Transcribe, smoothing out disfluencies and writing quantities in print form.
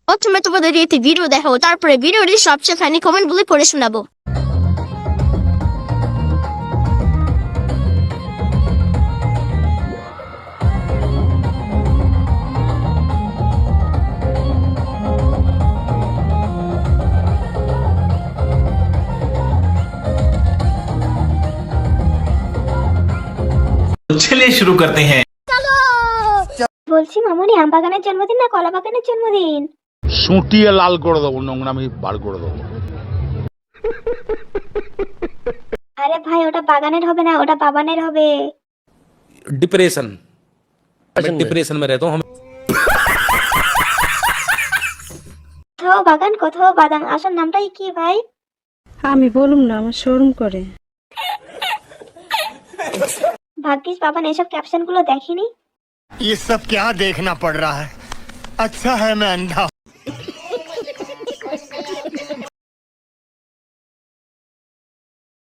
প্রথমে তোমাদের একটি ভিডিও দেখাবো, তারপরে ভিডিওটির সবচেয়ে ফানি কমেন্ট গুলি পড়ে শোনাবো। चलिए शुरू करते हैं। বলছি মামুনি, আম বাগানের জন্মদিন না কলা বাগানের জন্মদিন? সুটিয়ে লাল করে দেবো, নোংরামি বার করে দেবো। আরে ভাই, ওটা বাগানের হবে না, ওটা বাবানের হবে। डिप्रेशन मैं डिप्रेशन में रहता हूँ हम। কোথাও বাগান কোথাও বাদাম, আসল নামটাই কি ভাই? আমি বলুম না, আমার শোরুম করে। ভাগ্যিস বাবান এসব ক্যাপশন গুলো দেখেনি। ये सब क्या देखना पड़ रहा है। अच्छा है मैं अंधा